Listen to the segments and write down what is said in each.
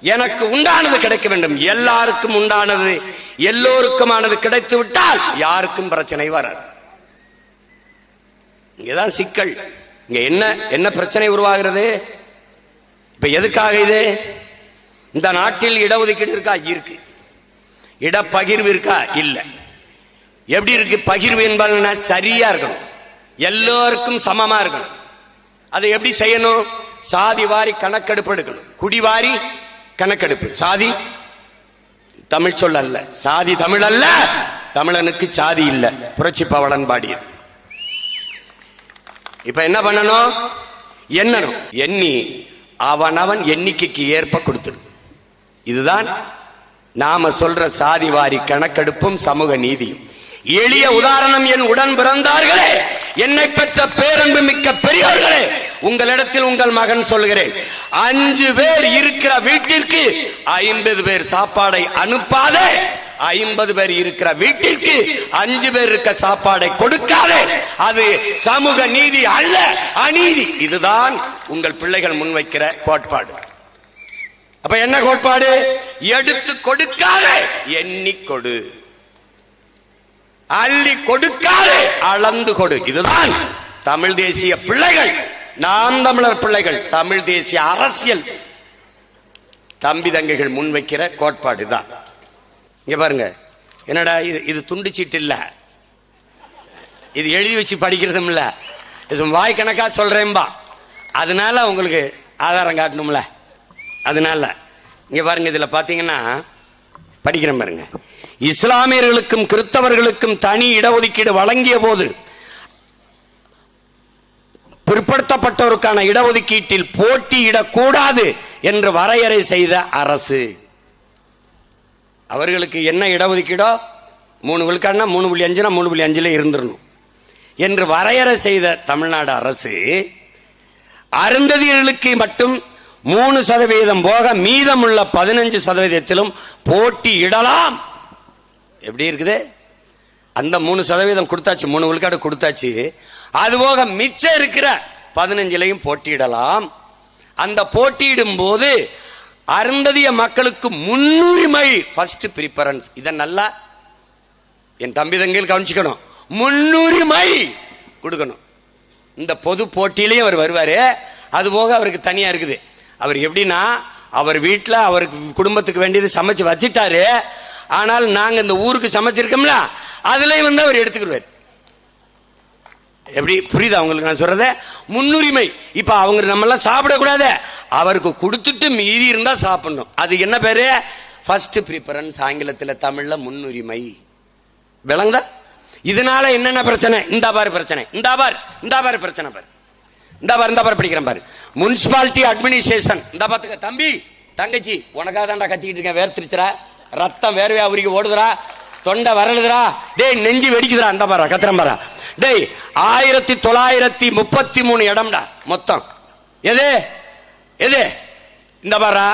எனக்கு உண்டானது கிடைக்க வேண்டும். எல்லாருக்கும் உண்டானது எல்லோருக்குமானது கிடைத்து விட்டால் யாருக்கும் பிரச்சனை வராது. இங்கதான் சிக்கல். இங்க என்ன பிரச்சனை உருவாகிறது? இப்ப எதுக்காக இது? இந்த நாட்டில் இடஒதுக்கீடு இருக்கா? இருக்கு. இடப்பகிர்வு இருக்கா? இல்ல. எப்படி இருக்கு பகிர்வு என்பதுன்னா சரியா இருக்கணும், எல்லோருக்கும் சமமா இருக்கணும். அதை எப்படி செய்யணும்? சாதி வாரி கணக்கெடுப்பு எடுக்கணும். குடிவாரி கணக்கெடுப்பு. சாதி தமிழ் சொல்ல அல்ல, சாதி தமிழ் அல்ல, தமிழனுக்கு சாதி இல்ல. புரட்சி பவளன் பாடியது. இப்ப என்ன பண்ணணும்? எண்ணணும். எண்ணி அவனவன் எண்ணிக்கைக்கு ஏற்ப கொடுத்துடும். இதுதான் நாம சொல்ற சாதி வாரி கணக்கெடுப்பும் சமூக நீதியும். எளிய உதாரணம், என் உடன் பிறந்தார்களே, என்னை பெற்ற பேரன்பு மிக்க பெரியோர்களே, உங்களிடத்தில் உங்கள் மகன் சொல்கிறேன், 5 பேர் இருக்கிற வீட்டிற்கு 50 பேர் சாப்பாடை அனுப்பாதே, 50 பேர் இருக்கிற வீட்டிற்கு 5 பேர் இருக்க சாப்பாடை கொடுக்காதே. அது சமூக நீதி அல்ல, அநீதி. இதுதான் உங்கள் பிள்ளைகள் முன்வைக்கிற கோட்பாடு. அப்ப என்ன கோட்பாடு? எடுத்து கொடுக்காதே, எண்ணி கொடு. அள்ளி கொடுக்காதே, அளந்து கொடு. இதுதான் தமிழ் தேசிய பிள்ளைகள், நாம் தமிழர் பிள்ளைகள், தமிழ் தேசிய அரசியல் தம்பி தங்கைகள் முன்வைக்கிற கோட்பாடு தான். இங்க பாருங்க, என்னடா இது துண்டு சீட்டு இல்ல, இது எழுதி வச்சு படிக்கிறதும் இல்ல, இது வாய் கணக்கா சொல்றேன்பா. அதனால உங்களுக்கு ஆதாரம் காட்டணும்ல. அதனால இங்க பாருங்க, இதுல பாத்தீங்கன்னா படிக்கிறேன் பாருங்க. இஸ்லாமியர்களுக்கும் கிறிஸ்தவர்களுக்கும் தனி இடஒதுக்கீடு வழங்கிய போது பிற்படுத்தப்பட்டோருக்கான இடஒதுக்கீட்டில் போட்டியிடக்கூடாது என்று வரையறை செய்த அரசு. அவர்களுக்கு என்ன இடஒதுக்கீடோ 3 விழுக்காடுனா 3.5 3.5 இருந்துடணும் என்று வரையறை செய்த தமிழ்நாடு அரசு அருந்ததியர்களுக்கு மட்டும் 3% போக மீதமுள்ள 15%த்திலும் போட்டியிடலாம். எப்படி இருக்குது? அந்த 3% கொடுத்தாச்சு, 3 விழுக்காடு கொடுத்தாச்சு. அதுபோக மிச்சம் இருக்கிற 15லையும் போட்டியிடலாம். அந்த போட்டியிடும் போது அருந்ததிய மக்களுக்கு முன்னுரிமை, ஃபர்ஸ்ட் பிரிபரன்ஸ். இத நல்லா என் தம்பி தங்கையில் கவனிச்சுக்கணும். முன்னுரிமை கொடுக்கணும். இந்த பொது போட்டியிலையும் அவர் வருவாரு. அதுபோக அவருக்கு தனியா இருக்குது. அவர் எப்படின்னா, அவர் வீட்டில் அவருக்கு குடும்பத்துக்கு வேண்டியது சமைச்சு வச்சிட்டாரு. ஆனால் நாங்க இந்த ஊருக்கு சமைச்சிருக்கோம்ல, அதுலயும் அவர் எடுத்துக்கிடுவார். எப்படி புரியுதா உங்களுக்கு நான் சொல்றத? முன்னுரிமை. இப்ப அவங்க நம்ம எல்லாம் சாப்பிடக்கூடாது, அவருக்கு கொடுத்துட்டு மீதி இருந்தா சாப்பிடணும். அது என்ன பேரு? First preference. ஆங்கிலத்தில், தமிழ்ல முன்னுரிமை. விளங்குதா? இதனால என்னென்ன பிரச்சனை? இந்த பாரு பிரச்சனை, இந்த பாரு பிரச்சனை பாரு, இந்த பாரு படிக்கிறேன் பாரு. Municipality administration. இந்த பாத்துக்க தம்பி தங்கச்சி, உனக்காக தான்டா கத்திக்கிட்டு இருக்கேன். வேர்த்திருச்சுரா, ரத்தம் வேர்வையா உரிக்க ஓடுதுரா, தொண்டை வரலுதுரா, டேய் நெஞ்சு வெடிக்குதுரா. இந்த பாரா கத்திரம் பாரா. டேய் 1933 இடம்டா மொத்தம். எது எது? இந்த பாரா,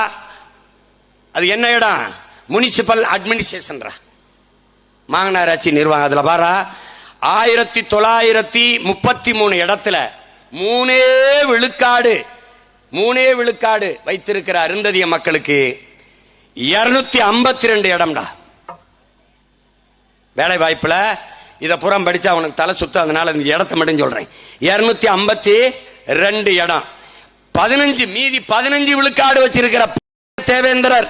அது என்ன இடம்? முனிசிபல் அட்மினிஸ்ட்ரேஷன், மாநகராட்சி நிர்வாகம். அதுல பாரா 1933 இடத்துல 3 விழுக்காடு வைத்திருக்கிற அருந்ததிய மக்களுக்கு 252 இடம்டா. வேலை வாய்ப்புல இத புறம் படிச்சா அவனுக்கு தலை சுத்து. அதனால இந்த இடத்தை மட்டும் சொல்றேன். 252 இடம். 15 மீதி 15 விழுக்காடு வச்சிருக்கிற தேவேந்திரர்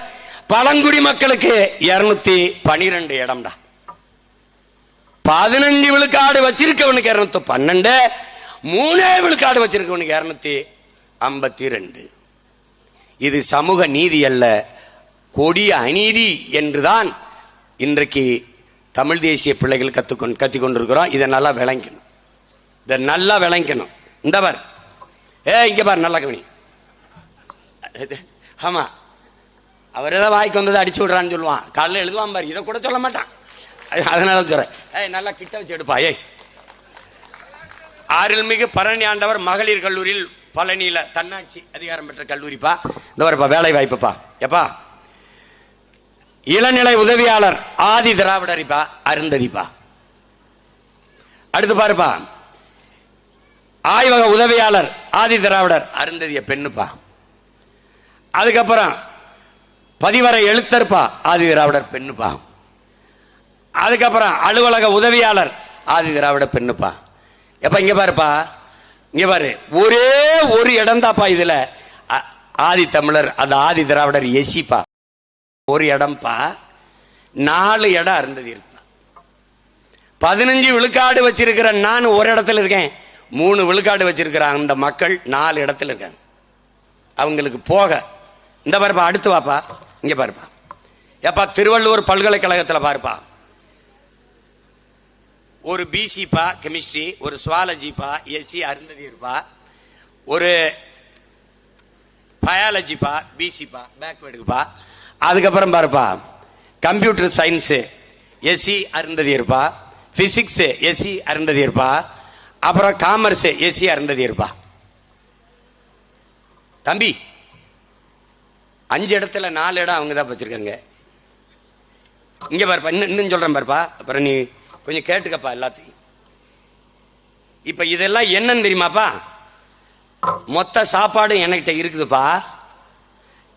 பழங்குடி மக்களுக்கு 212 இடம்டா. 15 விழுக்காடு வச்சிருக்கவனுக்கு 212, 3 விழுக்காடு வச்சிருக்கவனுக்கு 252. இது சமூக நீதி அல்ல, கொடிய அநீதி என்றுதான் இன்றைக்கு தமிழ் தேசிய பிள்ளைகள் கத்திக்கொண்டிருக்கிறோம். இதை நல்லா விளங்கணும், இதை நல்லா விளங்கணும். இந்த பார், இங்க பார், நல்லா கவனி. ஆமா, அவர் ஏதாவது வாய்க்கு வந்ததை அடிச்சு விடுறான்னு சொல்லுவான், காலைல எழுதுவான் பாரு, இதை கூட சொல்ல மாட்டான். அதனால சொல்றேன், நல்லா கிட்ட வச்சு எடுப்பா. அருள்மிகு பழனி ஆண்டவர் மகளிர் கல்லூரியில் பழனியில தன்னாட்சி அதிகாரம் பெற்ற கல்லூரிப்பா. இந்த வரப்பா வேலை வாய்ப்புப்பா. எப்பா இளநிலை உதவியாளர் ஆதி திராவிடரிப்பா, அருந்ததிப்பா. அடுத்து பாருப்பா, ஆய்வக உதவியாளர் ஆதி திராவிடர், அருந்ததிய பெண்ணுப்பா. அதுக்கப்புறம் பதிவரை எழுத்தர்ப்பா ஆதி திராவிடர் பெண்ணுப்பா. அதுக்கப்புறம் அலுவலக உதவியாளர் ஆதி திராவிட பெண்ணுப்பா. எப்ப இங்க பாருப்பா, இங்க பாரு, ஒரே ஒரு இடம் தாப்பா இதுல ஆதி தமிழர், அந்த ஆதி திராவிடர் எசிப்பா. ஒரு இடம்பா, 4 இடம் அருந்ததி இருக்கு. 15 விழுக்காடு வச்சிருக்கிற நான் ஒரு இடத்துல இருக்கேன், 3 விழுக்காடு வச்சிருக்கிற அந்த மக்கள் 4 இடத்துல இருக்காங்க. அவங்களுக்கு போக இந்த பாருப்பா, அடுத்து வாப்பா, இங்க பாருப்பா. எப்பா திருவள்ளுவர் பல்கலைக்கழகத்தில் பாருப்பா, ஒரு பிசிப்பா கெமிஸ்ட்ரி, ஒரு சுவாலஜிப்பா எஸ்சி அருந்ததி இருப்பா, ஒரு பயாலஜிப்பா பிசிப்பா பேக்வேர்டுப்பா. அதுக்கப்புறம் பாருப்பா கம்ப்யூட்டர் சயின்ஸ் எஸ்சி அருந்ததி இருப்பா, பிசிக்ஸ் எஸ்சி அருந்ததி இருப்பா, அப்புறம் காமர்ஸ் எஸ்சி அருந்ததி இருப்பா. தம்பி 5 இடத்துல 4 இடம் அவங்க தான் வச்சிருக்காங்க. இங்க பாருப்பா, இன்னும் சொல்றேன் பாருப்பா, அப்புறம் நீ கொஞ்சம் கேட்டுக்கப்பா எல்லாத்தையும். இப்ப இதெல்லாம் என்னன்னு தெரியுமாப்பா? மொத்த சாப்பாடு என்கிட்ட இருக்குதுப்பா,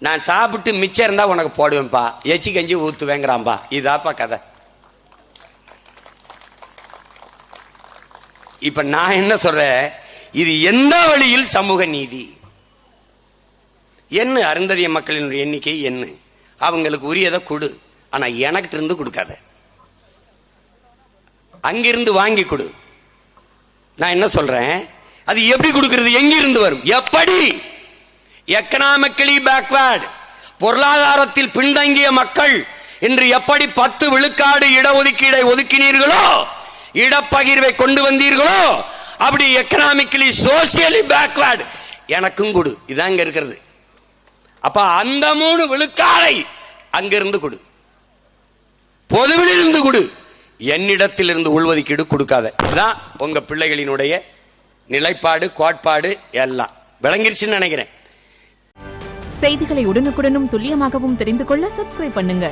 நான் சாப்பிட்டு மிச்சம் இருந்தா உனக்கு போடுவேன்ப்பா, எச்சி கஞ்சி ஊத்துவேங்கிறான்பா. இதாப்பா கதை. இப்ப நான் என்ன சொல்றேன், இது எந்த வழியில் சமூக நீதி? என்ன அருந்ததிய மக்களின் எண்ணிக்கை என்ன, அவங்களுக்கு உரியதை கொடு, ஆனா எனக்கிட்ட இருந்து கொடுக்காத, அங்கிருந்து வாங்கி கொடு. நான் என்ன சொல்றேன், அது எப்படி கொடுக்கிறது, எங்கிருந்து வரும், எப்படி? எக்கனாமிக்கலி பேக்வர்ட், பொருளாதாரத்தில் பின்தங்கிய மக்கள் இன்று எப்படி 10 விழுக்காடு இடஒதுக்கீடை ஒதுக்கினீர்களோ, இடப்பகிர்வை கொண்டு வந்தீர்களோ, அப்படி எக்கனாமிக்கலி சோசியலி பேக்வர்ட் எனக்கும் கொடு. இதான் இங்க இருக்கிறது. அப்ப அந்த 3 விழுக்காடை அங்கிருந்து கொடு, பொதுவில் இருந்து கொடு, என்னிடத்தில் இருந்து உள்ஒதுக்கீடு கொடுக்காத. இதுதான் உங்க பிள்ளைகளினுடைய நிலைப்பாடு, கோட்பாடு எல்லாம் விளங்கிருச்சுன்னு நினைக்கிறேன். செய்திகளை உடனுக்குடனும் துல்லியமாகவும் தெரிந்து கொள்ள சப்ஸ்கிரைப் பண்ணுங்க.